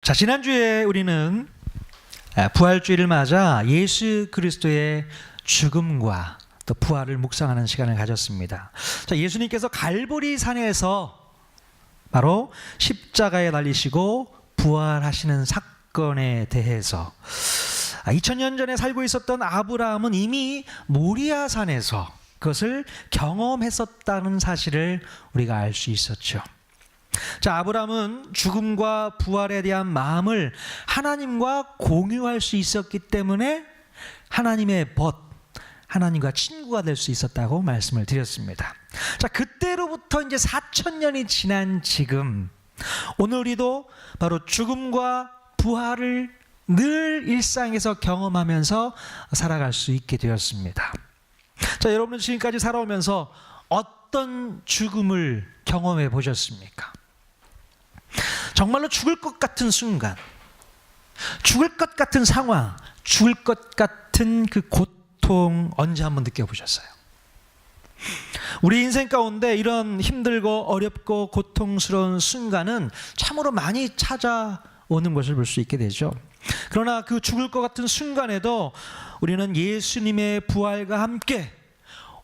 자, 지난주에 우리는 부활주의를 맞아 예수 그리스도의 죽음과 또 부활을 묵상하는 시간을 가졌습니다. 자, 예수님께서 갈보리 산에서 바로 십자가에 달리시고 부활하시는 사건에 대해서 2000년 전에 살고 있었던 아브라함은 이미 모리아 산에서 그것을 경험했었다는 사실을 우리가 알 수 있었죠. 자, 아브라함은 죽음과 부활에 대한 마음을 하나님과 공유할 수 있었기 때문에 하나님의 벗, 하나님과 친구가 될 수 있었다고 말씀을 드렸습니다. 자, 그때로부터 이제 4000년이 지난 지금 오늘 우리도 바로 죽음과 부활을 늘 일상에서 경험하면서 살아갈 수 있게 되었습니다. 자, 여러분은 지금까지 살아오면서 어떤 죽음을 경험해 보셨습니까? 정말로 죽을 것 같은 순간, 죽을 것 같은 상황, 죽을 것 같은 그 고통 언제 한번 느껴보셨어요? 우리 인생 가운데 이런 힘들고 어렵고 고통스러운 순간은 참으로 많이 찾아오는 것을 볼 수 있게 되죠. 그러나 그 죽을 것 같은 순간에도 우리는 예수님의 부활과 함께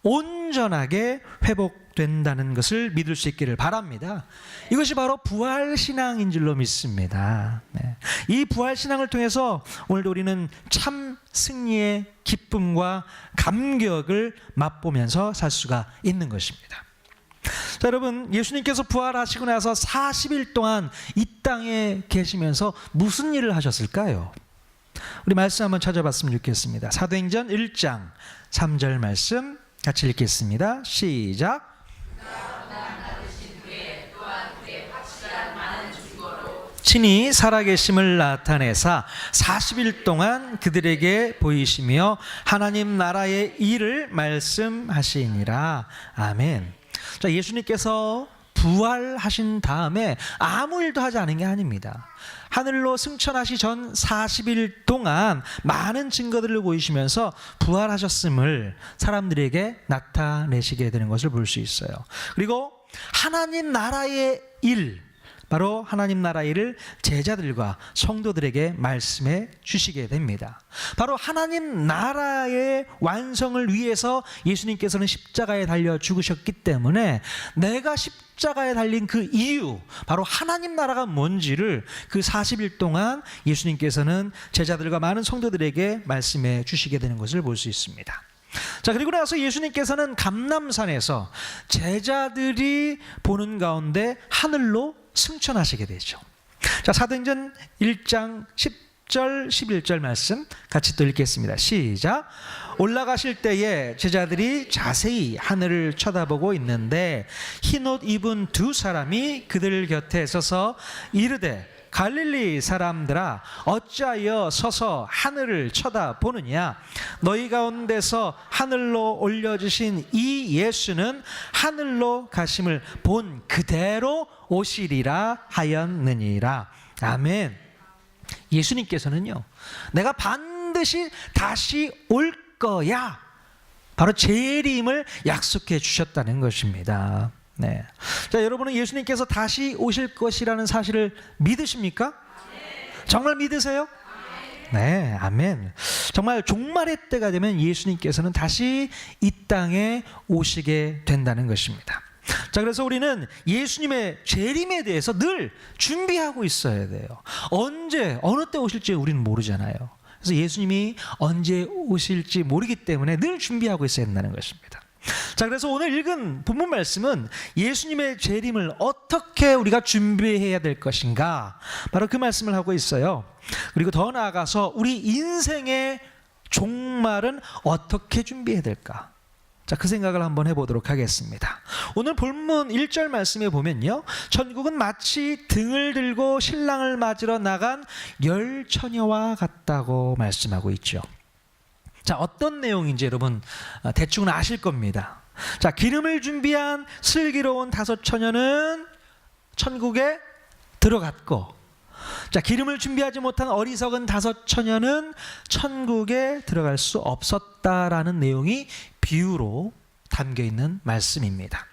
온전하게 회복된다는 것을 믿을 수 있기를 바랍니다. 이것이 바로 부활신앙인 줄로 믿습니다. 이 부활신앙을 통해서 오늘도 우리는 참 승리의 기쁨과 감격을 맛보면서 살 수가 있는 것입니다. 자, 여러분, 예수님께서 부활하시고 나서 40일 동안 이 땅에 계시면서 무슨 일을 하셨을까요? 우리 말씀 한번 찾아봤으면 좋겠습니다. 사도행전 1장 3절 말씀 같이 읽겠습니다. 시작. 친히 살아계심을 나타내사 40일 동안 그들에게 보이시며 하나님 나라의 일을 말씀하시니라. 아멘. 자, 예수님께서 부활하신 다음에 아무 일도 하지 않은 게 아닙니다. 하늘로 승천하시 전 40일 동안 많은 증거들을 보이시면서 부활하셨음을 사람들에게 나타내시게 되는 것을 볼 수 있어요. 그리고 하나님 나라의 일, 바로 하나님 나라 일을 제자들과 성도들에게 말씀해 주시게 됩니다. 바로 하나님 나라의 완성을 위해서 예수님께서는 십자가에 달려 죽으셨기 때문에 내가 십자가에 달린 그 이유, 바로 하나님 나라가 뭔지를 그 40일 동안 예수님께서는 제자들과 많은 성도들에게 말씀해 주시게 되는 것을 볼 수 있습니다. 자, 그리고 나서 예수님께서는 감람산에서 제자들이 보는 가운데 하늘로 승천하시게 되죠. 자, 사도행전 1장 10절 11절 말씀 같이 또 읽겠습니다. 시작. 올라가실 때에 제자들이 자세히 하늘을 쳐다보고 있는데 흰옷 입은 두 사람이 그들 곁에 서서 이르되 갈릴리 사람들아 어찌하여 서서 하늘을 쳐다보느냐. 너희 가운데서 하늘로 올려주신 이 예수는 하늘로 가심을 본 그대로 오시리라 하였느니라. 아멘. 예수님께서는요, 내가 반드시 다시 올 거야, 바로 재림을 약속해 주셨다는 것입니다. 네. 자, 여러분은 예수님께서 다시 오실 것이라는 사실을 믿으십니까? 정말 믿으세요? 네, 아멘. 정말 종말의 때가 되면 예수님께서는 다시 이 땅에 오시게 된다는 것입니다. 자, 그래서 우리는 예수님의 재림에 대해서 늘 준비하고 있어야 돼요. 언제, 어느 때 오실지 우리는 모르잖아요. 그래서 예수님이 언제 오실지 모르기 때문에 늘 준비하고 있어야 된다는 것입니다. 자, 그래서 오늘 읽은 본문 말씀은 예수님의 재림을 어떻게 우리가 준비해야 될 것인가, 바로 그 말씀을 하고 있어요. 그리고 더 나아가서 우리 인생의 종말은 어떻게 준비해야 될까? 자, 그 생각을 한번 해보도록 하겠습니다. 오늘 본문 1절 말씀에 보면요, 천국은 마치 등을 들고 신랑을 맞으러 나간 열 처녀와 같다고 말씀하고 있죠. 자, 어떤 내용인지 여러분 대충은 아실 겁니다. 자, 기름을 준비한 슬기로운 다섯 처녀는 천국에 들어갔고, 자, 기름을 준비하지 못한 어리석은 다섯 처녀는 천국에 들어갈 수 없었다라는 내용이 비유로 담겨 있는 말씀입니다.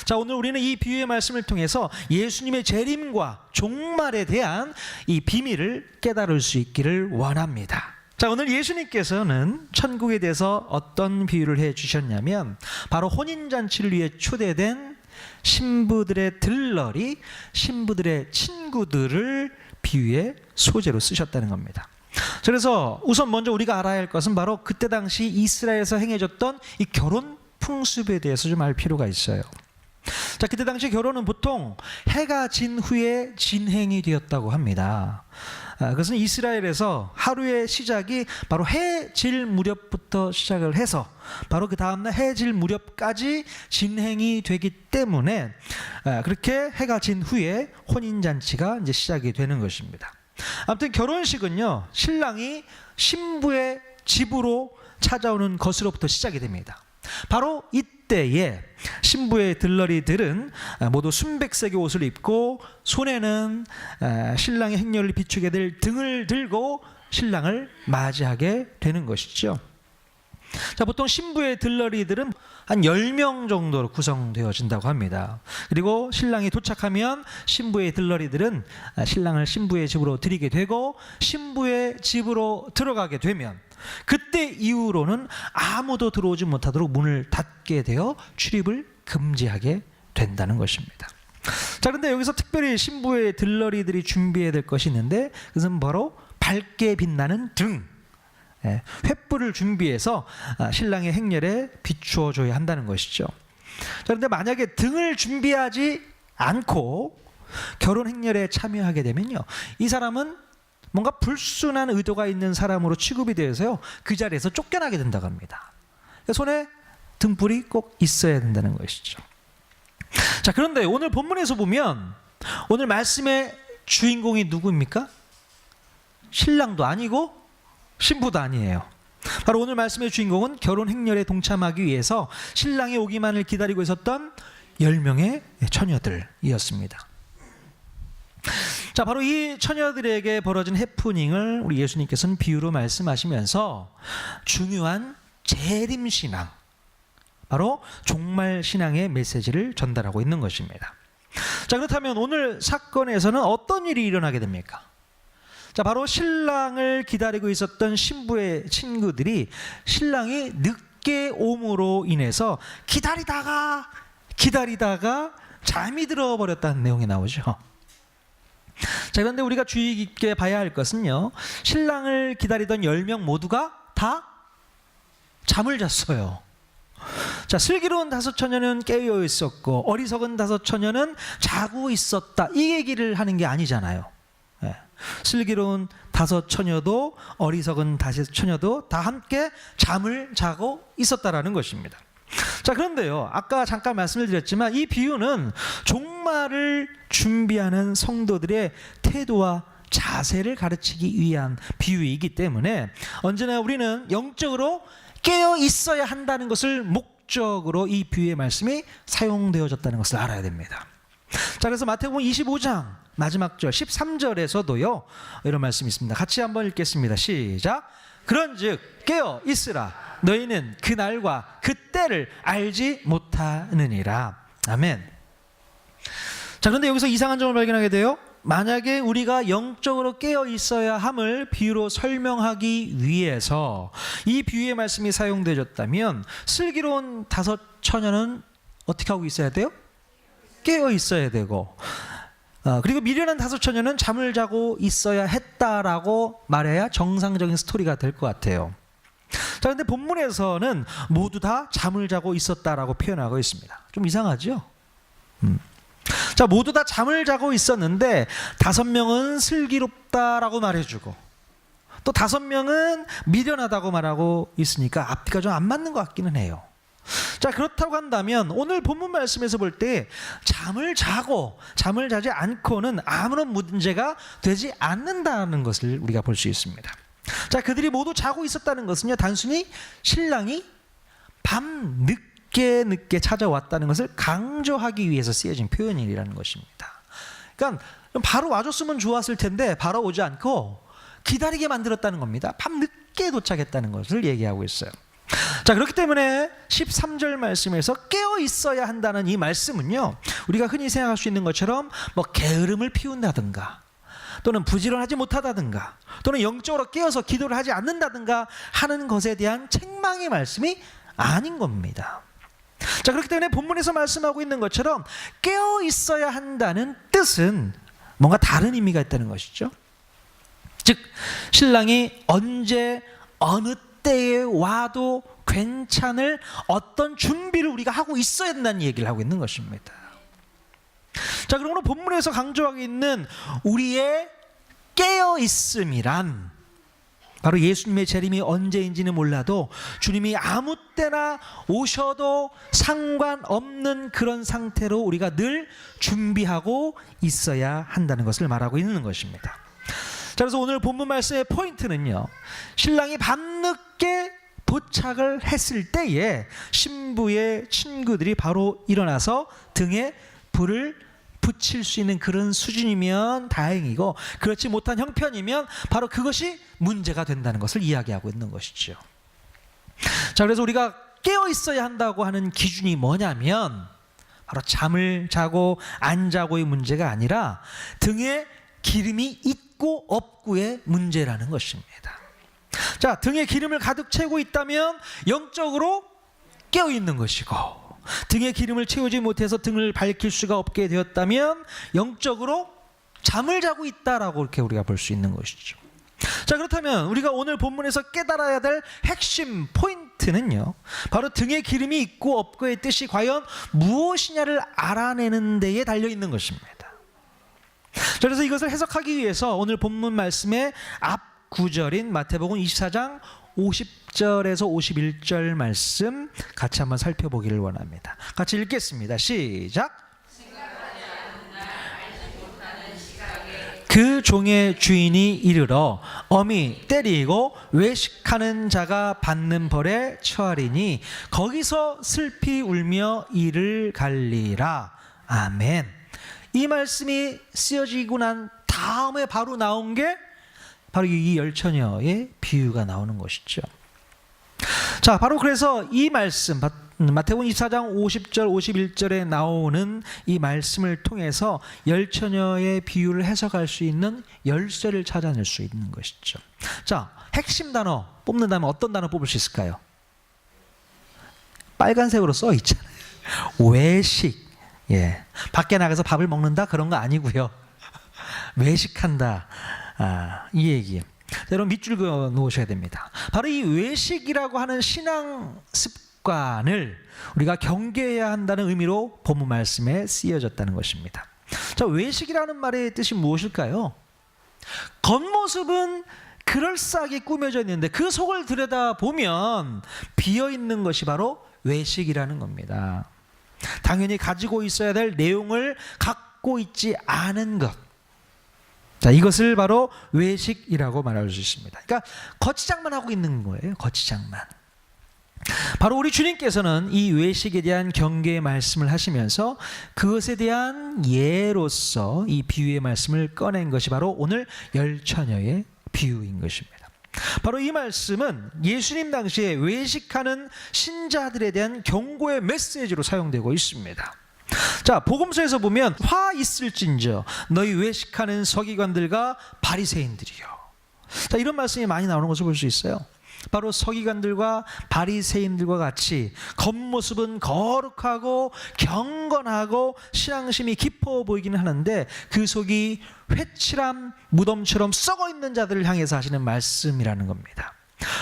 자, 오늘 우리는 이 비유의 말씀을 통해서 예수님의 재림과 종말에 대한 이 비밀을 깨달을 수 있기를 원합니다. 자, 오늘 예수님께서는 천국에 대해서 어떤 비유를 해 주셨냐면 바로 혼인잔치를 위해 초대된 신부들의 들러리, 신부들의 친구들을 비유의 소재로 쓰셨다는 겁니다. 그래서 우선 먼저 우리가 알아야 할 것은 바로 그때 당시 이스라엘에서 행해졌던 이 결혼 풍습에 대해서 좀 알 필요가 있어요. 자, 그때 당시 결혼은 보통 해가 진 후에 진행이 되었다고 합니다. 그것은 이스라엘에서 하루의 시작이 바로 해 질 무렵부터 시작을 해서 바로 그 다음날 해 질 무렵까지 진행이 되기 때문에 그렇게 해가 진 후에 혼인잔치가 이제 시작이 되는 것입니다. 아무튼 결혼식은요, 신랑이 신부의 집으로 찾아오는 것으로부터 시작이 됩니다. 바로 이때에 신부의 들러리들은 모두 순백색의 옷을 입고 손에는 신랑의 행렬을 비추게 될 등을 들고 신랑을 맞이하게 되는 것이죠. 자, 보통 신부의 들러리들은 한 10명 정도로 구성되어진다고 합니다. 그리고 신랑이 도착하면 신부의 들러리들은 신랑을 신부의 집으로 들이게 되고 신부의 집으로 들어가게 되면 그때 이후로는 아무도 들어오지 못하도록 문을 닫게 되어 출입을 금지하게 된다는 것입니다. 자, 그런데 여기서 특별히 신부의 들러리들이 준비해야 될 것이 있는데 그것은 바로 밝게 빛나는 등, 횃불을 준비해서 신랑의 행렬에 비추어 줘야 한다는 것이죠. 자, 그런데 만약에 등을 준비하지 않고 결혼 행렬에 참여하게 되면요, 이 사람은 뭔가 불순한 의도가 있는 사람으로 취급이 되어서요, 그 자리에서 쫓겨나게 된다고 합니다. 손에 등불이 꼭 있어야 된다는 것이죠. 자, 그런데 오늘 본문에서 보면 오늘 말씀의 주인공이 누구입니까? 신랑도 아니고 신부도 아니에요. 바로 오늘 말씀의 주인공은 결혼 행렬에 동참하기 위해서 신랑이 오기만을 기다리고 있었던 10명의 처녀들이었습니다. 자, 바로 이 처녀들에게 벌어진 해프닝을 우리 예수님께서는 비유로 말씀하시면서 중요한 재림신앙, 바로 종말신앙의 메시지를 전달하고 있는 것입니다. 자, 그렇다면 오늘 사건에서는 어떤 일이 일어나게 됩니까? 자, 바로 신랑을 기다리고 있었던 신부의 친구들이 신랑이 늦게 옴으로 인해서 기다리다가 잠이 들어버렸다는 내용이 나오죠. 자, 그런데 우리가 주의 깊게 봐야 할 것은요, 신랑을 기다리던 10명 모두가 다 잠을 잤어요. 자, 슬기로운 5처녀는 깨어 있었고 어리석은 5처녀는 자고 있었다, 이 얘기를 하는 게 아니잖아요. 슬기로운 5처녀도 어리석은 5처녀도 다 함께 잠을 자고 있었다라는 것입니다. 자, 그런데요, 아까 잠깐 말씀을 드렸지만 이 비유는 종말을 준비하는 성도들의 태도와 자세를 가르치기 위한 비유이기 때문에 언제나 우리는 영적으로 깨어 있어야 한다는 것을 목적으로 이 비유의 말씀이 사용되어졌다는 것을 알아야 됩니다. 자, 그래서 마태복음 25장 마지막 절 13절에서도요 이런 말씀이 있습니다. 같이 한번 읽겠습니다. 시작. 그런즉 깨어 있으라, 너희는 그 날과 그 때를 알지 못하느니라. 아멘. 자, 그런데 여기서 이상한 점을 발견하게 돼요. 만약에 우리가 영적으로 깨어 있어야 함을 비유로 설명하기 위해서 이 비유의 말씀이 사용되어졌다면 슬기로운 5처녀는 어떻게 하고 있어야 돼요? 깨어 있어야 되고, 그리고 미련한 5처녀는 잠을 자고 있어야 했다라고 말해야 정상적인 스토리가 될 것 같아요. 자, 그런데 본문에서는 모두 다 잠을 자고 있었다라고 표현하고 있습니다. 좀 이상하죠? 자, 모두 다 잠을 자고 있었는데 5명은 슬기롭다라고 말해주고 또 5명은 미련하다고 말하고 있으니까 앞뒤가 좀 안 맞는 것 같기는 해요. 자, 그렇다고 한다면 오늘 본문 말씀에서 볼 때 잠을 자지 않고는 아무런 문제가 되지 않는다는 것을 우리가 볼 수 있습니다. 자, 그들이 모두 자고 있었다는 것은요, 단순히 신랑이 밤 늦게 찾아왔다는 것을 강조하기 위해서 쓰여진 표현이라는 것입니다. 그러니까 바로 와줬으면 좋았을 텐데 바로 오지 않고 기다리게 만들었다는 겁니다. 밤 늦게 도착했다는 것을 얘기하고 있어요. 자, 그렇기 때문에 13절 말씀에서 깨어 있어야 한다는 이 말씀은요, 우리가 흔히 생각할 수 있는 것처럼 뭐 게으름을 피운다든가 또는 부지런하지 못하다든가 또는 영적으로 깨어서 기도를 하지 않는다든가 하는 것에 대한 책망의 말씀이 아닌 겁니다. 자, 그렇기 때문에 본문에서 말씀하고 있는 것처럼 깨어 있어야 한다는 뜻은 뭔가 다른 의미가 있다는 것이죠. 즉, 신랑이 언제 어느 때에 와도 괜찮을 어떤 준비를 우리가 하고 있어야 된다는 얘기를 하고 있는 것입니다. 자, 그러므로 본문에서 강조하고 있는 우리의 깨어 있음이란 바로 예수님의 재림이 언제인지는 몰라도 주님이 아무 때나 오셔도 상관없는 그런 상태로 우리가 늘 준비하고 있어야 한다는 것을 말하고 있는 것입니다. 자, 그래서 오늘 본문 말씀의 포인트는요, 신랑이 밤늦게 도착을 했을 때에 신부의 친구들이 바로 일어나서 등에 불을 붙일 수 있는 그런 수준이면 다행이고, 그렇지 못한 형편이면 바로 그것이 문제가 된다는 것을 이야기하고 있는 것이죠. 자, 그래서 우리가 깨어 있어야 한다고 하는 기준이 뭐냐면 바로 잠을 자고 안 자고의 문제가 아니라 등에 기름이 있고 없고의 문제라는 것입니다. 자, 등에 기름을 가득 채우고 있다면 영적으로 깨어 있는 것이고, 등에 기름을 채우지 못해서 등을 밝힐 수가 없게 되었다면 영적으로 잠을 자고 있다라고 이렇게 우리가 볼 수 있는 것이죠. 자, 그렇다면 우리가 오늘 본문에서 깨달아야 될 핵심 포인트는요, 바로 등에 기름이 있고 없고의 뜻이 과연 무엇이냐를 알아내는 데에 달려 있는 것입니다. 자, 그래서 이것을 해석하기 위해서 오늘 본문 말씀의 앞 구절인 마태복음 24장 50절에서 51절 말씀 같이 한번 살펴보기를 원합니다. 같이 읽겠습니다. 시작. 그 종의 주인이 이르러 엄히 때리고 외식하는 자가 받는 벌에 처하리니 거기서 슬피 울며 이를 갈리라. 아멘. 이 말씀이 쓰여지고 난 다음에 바로 나온 게 바로 이 열처녀의 비유가 나오는 것이죠. 자, 바로 그래서 이 말씀 마태복음 24장 50절 51절에 나오는 이 말씀을 통해서 열처녀의 비유를 해석할 수 있는 열쇠를 찾아낼 수 있는 것이죠. 자, 핵심 단어 뽑는다면 어떤 단어 뽑을 수 있을까요? 빨간색으로 써 있잖아요. 외식. 예, 밖에 나가서 밥을 먹는다 그런 거 아니고요. 외식한다. 이 얘기. 여러분 밑줄 그어 놓으셔야 됩니다. 바로 이 외식이라고 하는 신앙 습관을 우리가 경계해야 한다는 의미로 본문 말씀에 쓰여졌다는 것입니다. 자, 외식이라는 말의 뜻이 무엇일까요? 겉모습은 그럴싸하게 꾸며져 있는데 그 속을 들여다보면 비어있는 것이 바로 외식이라는 겁니다. 당연히 가지고 있어야 될 내용을 갖고 있지 않은 것. 자, 이것을 바로 외식이라고 말할 수 있습니다. 그러니까 거치장만 하고 있는 거예요. 거치장만. 바로 우리 주님께서는 이 외식에 대한 경계의 말씀을 하시면서 그것에 대한 예로서 이 비유의 말씀을 꺼낸 것이 바로 오늘 열처녀의 비유인 것입니다. 바로 이 말씀은 예수님 당시에 외식하는 신자들에 대한 경고의 메시지로 사용되고 있습니다. 자, 복음서에서 보면 화 있을진저 너희 외식하는 서기관들과 바리새인들이요. 자, 이런 말씀이 많이 나오는 것을 볼 수 있어요. 바로 서기관들과 바리새인들과 같이 겉모습은 거룩하고 경건하고 신앙심이 깊어 보이기는 하는데 그 속이 회칠한 무덤처럼 썩어 있는 자들을 향해서 하시는 말씀이라는 겁니다.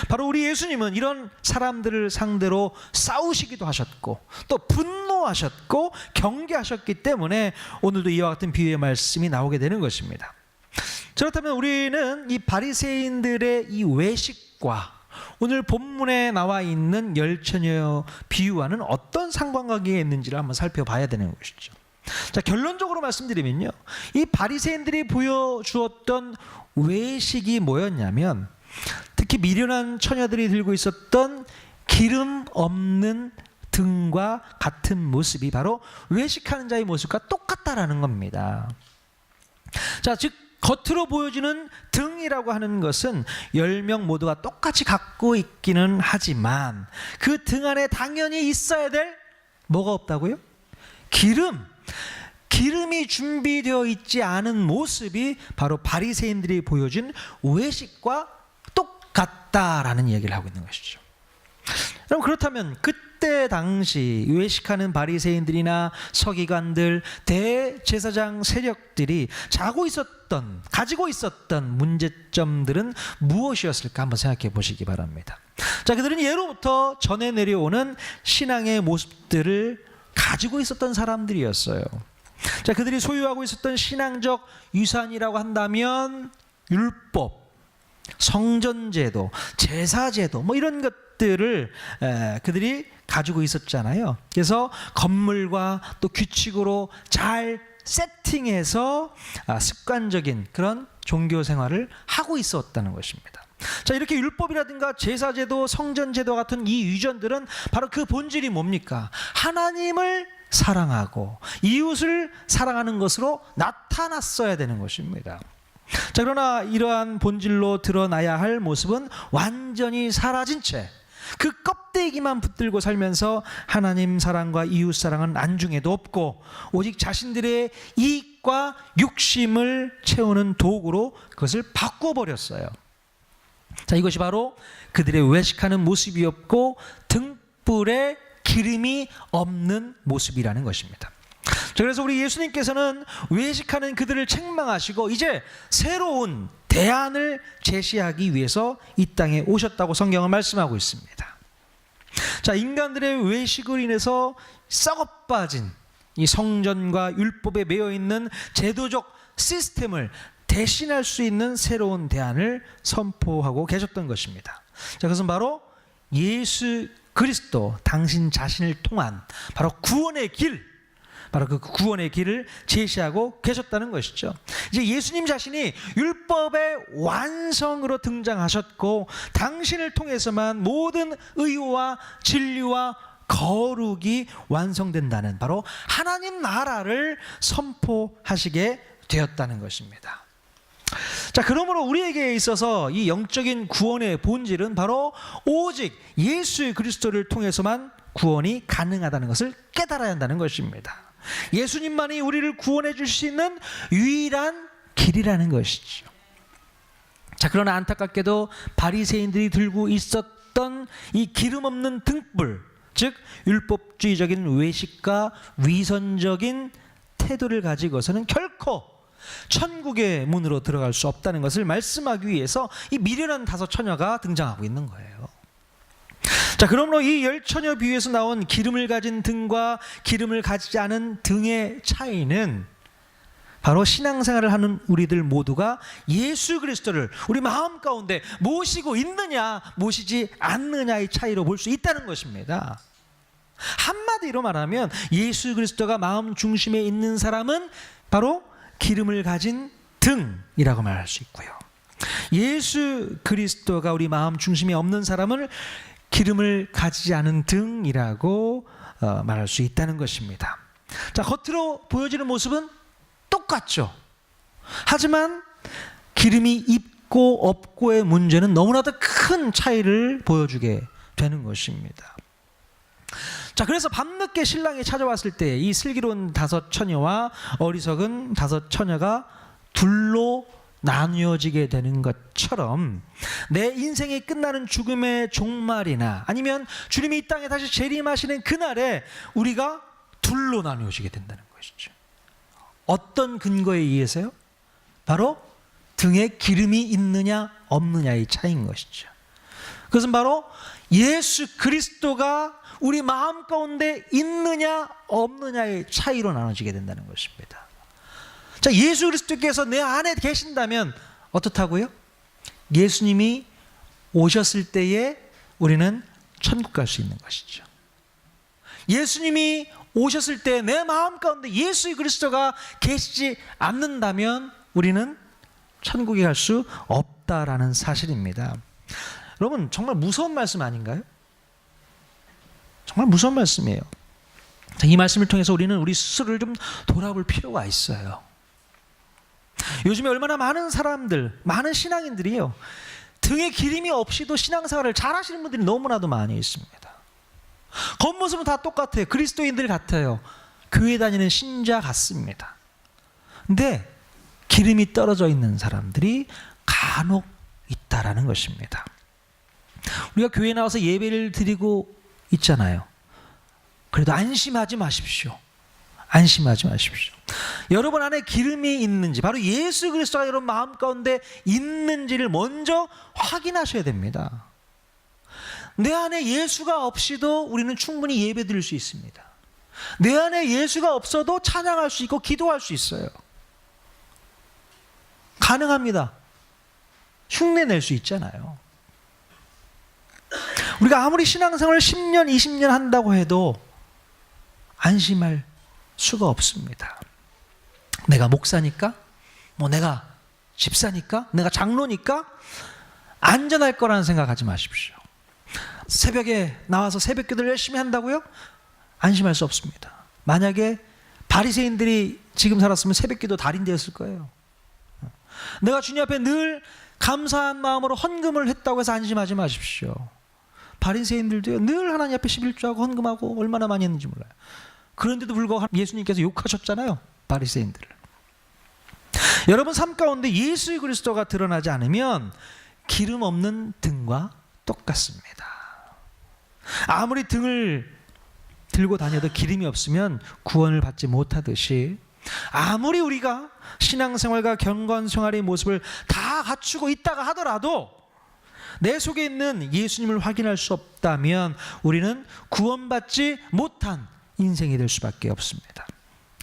바로 우리 예수님은 이런 사람들을 상대로 싸우시기도 하셨고 또 분노하셨고 경계하셨기 때문에 오늘도 이와 같은 비유의 말씀이 나오게 되는 것입니다. 그렇다면 우리는 이 바리새인들의 이 외식과 오늘 본문에 나와 있는 열처녀 비유와는 어떤 상관관계가 있는지를 한번 살펴봐야 되는 것이죠. 자, 결론적으로 말씀드리면요, 이 바리새인들이 보여주었던 외식이 뭐였냐면 특히 미련한 처녀들이 들고 있었던 기름 없는 등과 같은 모습이 바로 외식하는 자의 모습과 똑같다라는 겁니다. 자, 즉 겉으로 보여지는 등이라고 하는 것은 10명 모두가 똑같이 갖고 있기는 하지만 그 등 안에 당연히 있어야 될 뭐가 없다고요? 기름이 준비되어 있지 않은 모습이 바로 바리새인들이 보여준 외식과 똑같다라는 얘기를 하고 있는 것이죠. 그럼 그렇다면 그때 당시 외식하는 바리새인들이나 서기관들, 대제사장 세력들이 가지고 있었던 문제점들은 무엇이었을까 한번 생각해 보시기 바랍니다. 자, 그들은 예로부터 전해 내려오는 신앙의 모습들을 가지고 있었던 사람들이었어요. 자, 그들이 소유하고 있었던 신앙적 유산이라고 한다면 율법, 성전제도, 제사제도 뭐 이런 것들을 그들이 가지고 있었잖아요. 그래서 건물과 또 규칙으로 잘 세팅해서 습관적인 그런 종교 생활을 하고 있었다는 것입니다. 자, 이렇게 율법이라든가 제사제도, 성전제도 같은 이 유전들은 바로 그 본질이 뭡니까? 하나님을 사랑하고 이웃을 사랑하는 것으로 나타났어야 되는 것입니다. 자, 그러나 이러한 본질로 드러나야 할 모습은 완전히 사라진 채 그 껍데기만 붙들고 살면서 하나님 사랑과 이웃 사랑은 안중에도 없고 오직 자신들의 이익과 욕심을 채우는 도구로 그것을 바꿔버렸어요. 자, 이것이 바로 그들의 외식하는 모습이었고 등불에 기름이 없는 모습이라는 것입니다. 자, 그래서 우리 예수님께서는 외식하는 그들을 책망하시고 이제 새로운 대안을 제시하기 위해서 이 땅에 오셨다고 성경은 말씀하고 있습니다. 자, 인간들의 외식으로 인해서 썩어빠진 이 성전과 율법에 매여 있는 제도적 시스템을 대신할 수 있는 새로운 대안을 선포하고 계셨던 것입니다. 자, 그것은 바로 예수 그리스도 당신 자신을 통한 바로 구원의 길, 바로 그 구원의 길을 제시하고 계셨다는 것이죠. 이제 예수님 자신이 율법의 완성으로 등장하셨고 당신을 통해서만 모든 의와 진리와 거룩이 완성된다는 바로 하나님 나라를 선포하시게 되었다는 것입니다. 자, 그러므로 우리에게 있어서 이 영적인 구원의 본질은 바로 오직 예수 그리스도를 통해서만 구원이 가능하다는 것을 깨달아야 한다는 것입니다. 예수님만이 우리를 구원해 줄 수 있는 유일한 길이라는 것이죠. 자, 그러나 안타깝게도 바리새인들이 들고 있었던 이 기름 없는 등불, 즉 율법주의적인 외식과 위선적인 태도를 가지고서는 결코 천국의 문으로 들어갈 수 없다는 것을 말씀하기 위해서 이 미련한 5 처녀가 등장하고 있는 거예요. 자, 그러므로 이 10처녀 비유에서 나온 기름을 가진 등과 기름을 가지지 않은 등의 차이는 바로 신앙생활을 하는 우리들 모두가 예수 그리스도를 우리 마음 가운데 모시고 있느냐 모시지 않느냐의 차이로 볼 수 있다는 것입니다. 한마디로 말하면 예수 그리스도가 마음 중심에 있는 사람은 바로 기름을 가진 등이라고 말할 수 있고요. 예수 그리스도가 우리 마음 중심에 없는 사람을 기름을 가지지 않은 등이라고 말할 수 있다는 것입니다. 자, 겉으로 보여지는 모습은 똑같죠. 하지만 기름이 있고 없고의 문제는 너무나도 큰 차이를 보여주게 되는 것입니다. 자, 그래서 밤늦게 신랑이 찾아왔을 때 이 슬기로운 5 처녀와 어리석은 5 처녀가 둘로 나뉘어지게 되는 것처럼 내 인생이 끝나는 죽음의 종말이나 아니면 주님이 이 땅에 다시 재림하시는 그날에 우리가 둘로 나뉘어지게 된다는 것이죠. 어떤 근거에 의해서요? 바로 등에 기름이 있느냐 없느냐의 차이인 것이죠. 그것은 바로 예수 그리스도가 우리 마음 가운데 있느냐 없느냐의 차이로 나눠지게 된다는 것입니다. 자, 예수 그리스도께서 내 안에 계신다면 어떻다고요? 예수님이 오셨을 때에 우리는 천국 갈 수 있는 것이죠. 예수님이 오셨을 때 내 마음 가운데 예수 그리스도가 계시지 않는다면 우리는 천국에 갈 수 없다라는 사실입니다. 여러분, 정말 무서운 말씀 아닌가요? 정말 무서운 말씀이에요. 이 말씀을 통해서 우리는 우리 스스로를 좀 돌아볼 필요가 있어요. 요즘에 얼마나 많은 사람들, 많은 신앙인들이요, 등에 기름이 없이도 신앙생활을 잘하시는 분들이 너무나도 많이 있습니다. 겉모습은 다 똑같아요. 그리스도인들 같아요. 교회 다니는 신자 같습니다. 근데 기름이 떨어져 있는 사람들이 간혹 있다라는 것입니다. 우리가 교회에 나와서 예배를 드리고 있잖아요. 그래도 안심하지 마십시오. 안심하지 마십시오. 여러분 안에 기름이 있는지, 바로 예수 그리스도가 여러분 마음 가운데 있는지를 먼저 확인하셔야 됩니다. 내 안에 예수가 없이도 우리는 충분히 예배 드릴 수 있습니다. 내 안에 예수가 없어도 찬양할 수 있고 기도할 수 있어요. 가능합니다. 흉내 낼 수 있잖아요. 우리가 아무리 신앙생활을 10년, 20년 한다고 해도 안심할 수가 없습니다. 내가 목사니까, 내가 집사니까, 내가 장로니까 안전할 거라는 생각하지 마십시오. 새벽에 나와서 새벽 기도를 열심히 한다고요? 안심할 수 없습니다. 만약에 바리새인들이 지금 살았으면 새벽 기도 달인되었을 거예요. 내가 주님 앞에 늘 감사한 마음으로 헌금을 했다고 해서 안심하지 마십시오. 바리새인들도요, 늘 하나님 앞에 11조하고 헌금하고 얼마나 많이 했는지 몰라요. 그런데도 불구하고 예수님께서 욕하셨잖아요, 바리새인들을. 여러분 삶 가운데 예수 그리스도가 드러나지 않으면 기름 없는 등과 똑같습니다. 아무리 등을 들고 다녀도 기름이 없으면 구원을 받지 못하듯이, 아무리 우리가 신앙생활과 경건생활의 모습을 다 갖추고 있다가 하더라도 내 속에 있는 예수님을 확인할 수 없다면 우리는 구원받지 못한 인생이 될 수밖에 없습니다.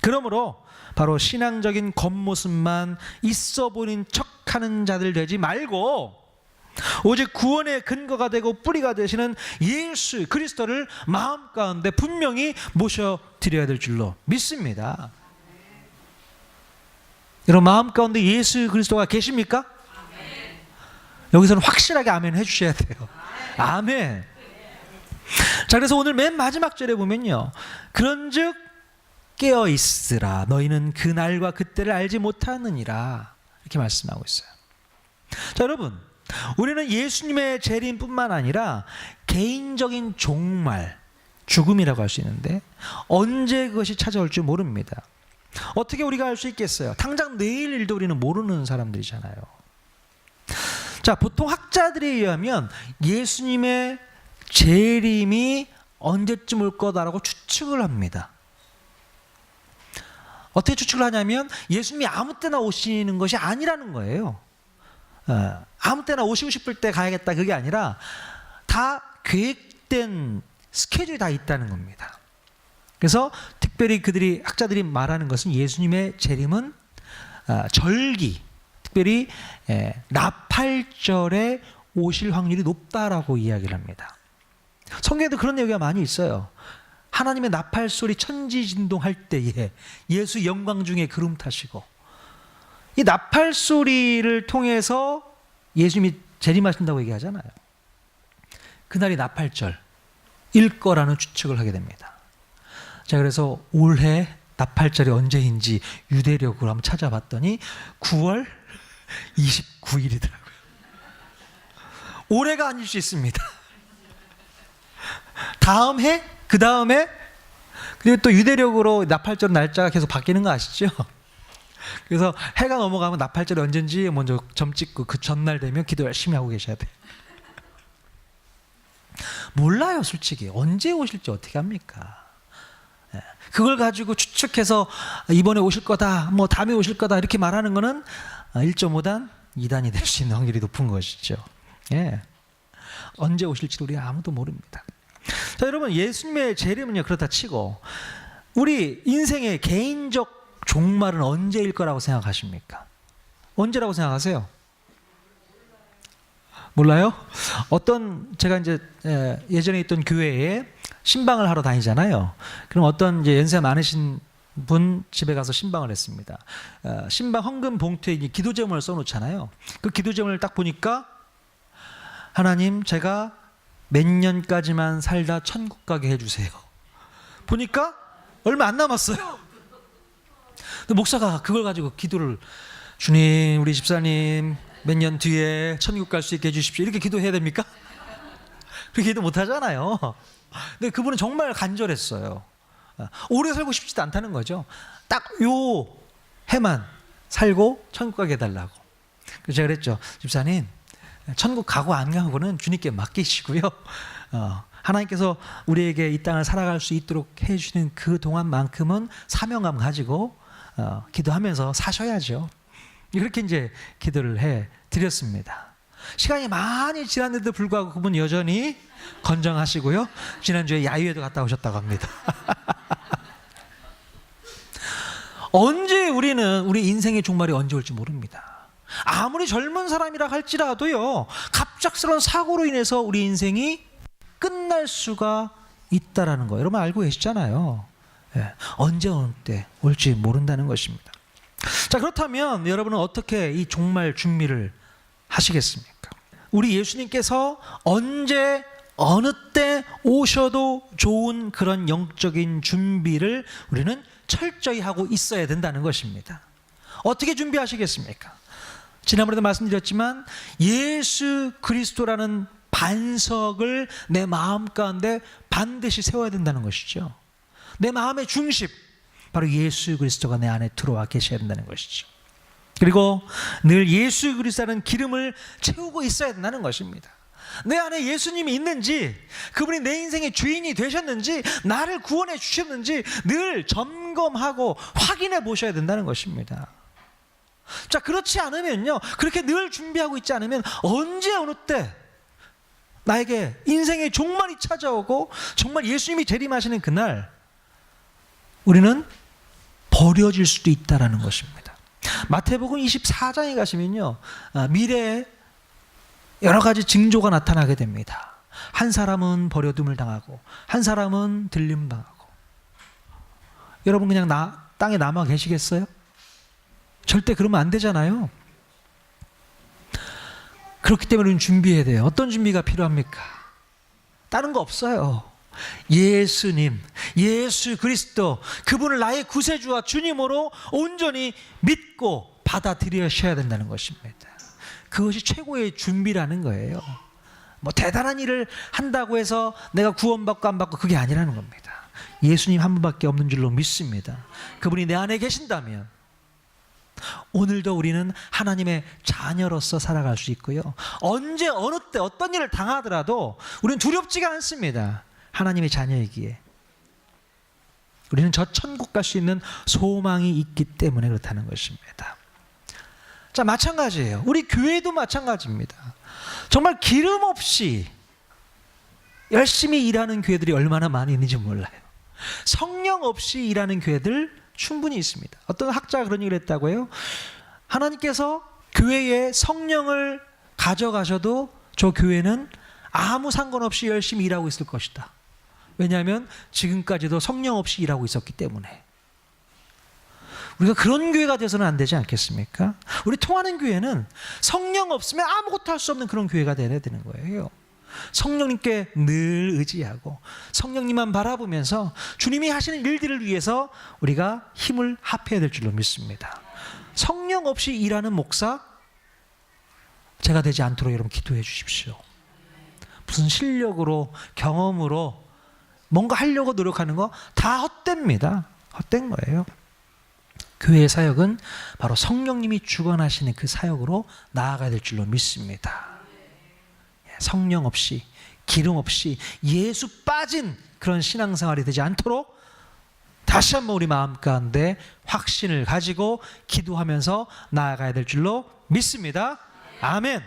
그러므로 바로 신앙적인 겉모습만 있어 보이는 척하는 자들 되지 말고, 오직 구원의 근거가 되고 뿌리가 되시는 예수 그리스도를 마음 가운데 분명히 모셔드려야 될 줄로 믿습니다. 여러분 마음 가운데 예수 그리스도가 계십니까? 아멘. 여기서는 확실하게 아멘 해주셔야 돼요. 아멘. 자, 그래서 오늘 맨 마지막 절에 보면요, 그런즉 깨어있으라, 너희는 그날과 그때를 알지 못하느니라, 이렇게 말씀하고 있어요. 자, 여러분, 우리는 예수님의 재림뿐만 아니라 개인적인 종말, 죽음이라고 할 수 있는데 언제 그것이 찾아올지 모릅니다. 어떻게 우리가 알 수 있겠어요? 당장 내일 일도 우리는 모르는 사람들이잖아요. 자, 보통 학자들에 의하면 예수님의 재림이 언제쯤 올 거다라고 추측을 합니다. 어떻게 추측을 하냐면 예수님이 아무 때나 오시는 것이 아니라는 거예요. 아무 때나 오시고 싶을 때 가야겠다, 그게 아니라 다 계획된 스케줄이 다 있다는 겁니다. 그래서 특별히 학자들이 말하는 것은 예수님의 재림은 절기, 특별히 나팔절에 오실 확률이 높다라고 이야기를 합니다. 성경에도 그런 얘기가 많이 있어요. 하나님의 나팔 소리 천지진동할 때에 예수 영광 중에 구름 타시고, 이 나팔 소리를 통해서 예수님이 재림하신다고 얘기하잖아요. 그날이 나팔절일 거라는 추측을 하게 됩니다. 자, 그래서 올해 나팔절이 언제인지 유대력으로 한번 찾아봤더니 9월 29일이더라고요. 올해가 아닐 수 있습니다. 다음 해, 그 다음에, 그리고 또 유대력으로 나팔절 날짜가 계속 바뀌는 거 아시죠? 그래서 해가 넘어가면 나팔절이 언젠지 먼저 점 찍고 그 전날 되면 기도 열심히 하고 계셔야 돼요. 몰라요, 솔직히. 언제 오실지 어떻게 합니까? 그걸 가지고 추측해서 이번에 오실 거다, 다음에 오실 거다, 이렇게 말하는 거는 1.5단, 2단이 될 수 있는 확률이 높은 것이죠. 예. 언제 오실지 우리 아무도 모릅니다. 자, 여러분, 예수님의 재림은요, 그렇다 치고 우리 인생의 개인적 종말은 언제일 거라고 생각하십니까? 언제라고 생각하세요? 몰라요? 제가 이제 예전에 있던 교회에 신방을 하러 다니잖아요. 그럼 어떤 이제 연세 많으신 분 집에 가서 신방을 했습니다. 신방 헌금 봉투에 기도 제목을 써놓잖아요. 그 기도 제목을 딱 보니까, 하나님, 제가 몇 년까지만 살다 천국 가게 해주세요. 보니까 얼마 안 남았어요. 목사가 그걸 가지고 기도를 주님, 우리 집사님 몇 년 뒤에 천국 갈 수 있게 해주십시오. 이렇게 기도해야 됩니까? 그렇게 기도 못 하잖아요. 근데 그분은 정말 간절했어요. 오래 살고 싶지도 않다는 거죠. 딱 요 해만 살고 천국 가게 해달라고. 그래서 제가 그랬죠. 집사님, 천국 가고 안 가고는 주님께 맡기시고요. 하나님께서 우리에게 이 땅을 살아갈 수 있도록 해주시는 그 동안만큼은 사명감 가지고 기도하면서 사셔야죠. 그렇게 이제 기도를 해 드렸습니다. 시간이 많이 지났는데도 불구하고 그분 여전히 건장하시고요. 지난주에 야유회도 갔다 오셨다고 합니다. 언제 우리 인생의 종말이 언제 올지 모릅니다. 아무리 젊은 사람이라 할지라도요, 갑작스러운 사고로 인해서 우리 인생이 끝날 수가 있다라는 거 여러분 알고 계시잖아요. 예, 언제 어느 때 올지 모른다는 것입니다. 자, 그렇다면 여러분은 어떻게 이 종말 준비를 하시겠습니까? 우리 예수님께서 언제 어느 때 오셔도 좋은 그런 영적인 준비를 우리는 철저히 하고 있어야 된다는 것입니다. 어떻게 준비하시겠습니까? 지난번에도 말씀드렸지만 예수 그리스도라는 반석을 내 마음 가운데 반드시 세워야 된다는 것이죠. 내 마음의 중심, 바로 예수 그리스도가 내 안에 들어와 계셔야 된다는 것이죠. 그리고 늘 예수 그리스도라는 기름을 채우고 있어야 된다는 것입니다. 내 안에 예수님이 있는지, 그분이 내 인생의 주인이 되셨는지, 나를 구원해 주셨는지 늘 점검하고 확인해 보셔야 된다는 것입니다. 자, 그렇지 않으면요, 그렇게 늘 준비하고 있지 않으면 언제 어느 때 나에게 인생의 종말이 찾아오고 정말 예수님이 재림하시는 그날 우리는 버려질 수도 있다는 것입니다. 마태복음 24장에 가시면요, 미래에 여러 가지 징조가 나타나게 됩니다. 한 사람은 버려둠을 당하고 한 사람은 들림당하고. 여러분 그냥 땅에 남아 계시겠어요? 절대 그러면 안 되잖아요. 그렇기 때문에 우리는 준비해야 돼요. 어떤 준비가 필요합니까? 다른 거 없어요. 예수님, 예수 그리스도, 그분을 나의 구세주와 주님으로 온전히 믿고 받아들여셔야 된다는 것입니다. 그것이 최고의 준비라는 거예요. 뭐 대단한 일을 한다고 해서 내가 구원받고 안 받고 그게 아니라는 겁니다. 예수님 한 분밖에 없는 줄로 믿습니다. 그분이 내 안에 계신다면 오늘도 우리는 하나님의 자녀로서 살아갈 수 있고요, 언제 어느 때 어떤 일을 당하더라도 우리는 두렵지가 않습니다. 하나님의 자녀이기에 우리는 저 천국 갈 수 있는 소망이 있기 때문에 그렇다는 것입니다. 자, 마찬가지예요. 우리 교회도 마찬가지입니다. 정말 기름 없이 열심히 일하는 교회들이 얼마나 많이 있는지 몰라요. 성령 없이 일하는 교회들 충분히 있습니다. 어떤 학자가 그런 얘기를 했다고 해요. 하나님께서 교회에 성령을 가져가셔도 저 교회는 아무 상관없이 열심히 일하고 있을 것이다. 왜냐하면 지금까지도 성령 없이 일하고 있었기 때문에. 우리가 그런 교회가 돼서는 안 되지 않겠습니까? 우리 통하는 교회는 성령 없으면 아무것도 할 수 없는 그런 교회가 되어야 되는 거예요. 성령님께 늘 의지하고 성령님만 바라보면서 주님이 하시는 일들을 위해서 우리가 힘을 합해야 될 줄로 믿습니다. 성령 없이 일하는 목사 제가 되지 않도록 여러분 기도해 주십시오. 무슨 실력으로 경험으로 뭔가 하려고 노력하는 거 다 헛됩니다. 헛된 거예요. 교회의 사역은 바로 성령님이 주관하시는 그 사역으로 나아가야 될 줄로 믿습니다. 성령 없이, 기름 없이, 예수 빠진 그런 신앙생활이 되지 않도록 다시 한번 우리 마음 가운데 확신을 가지고 기도하면서 나아가야 될 줄로 믿습니다. 아멘.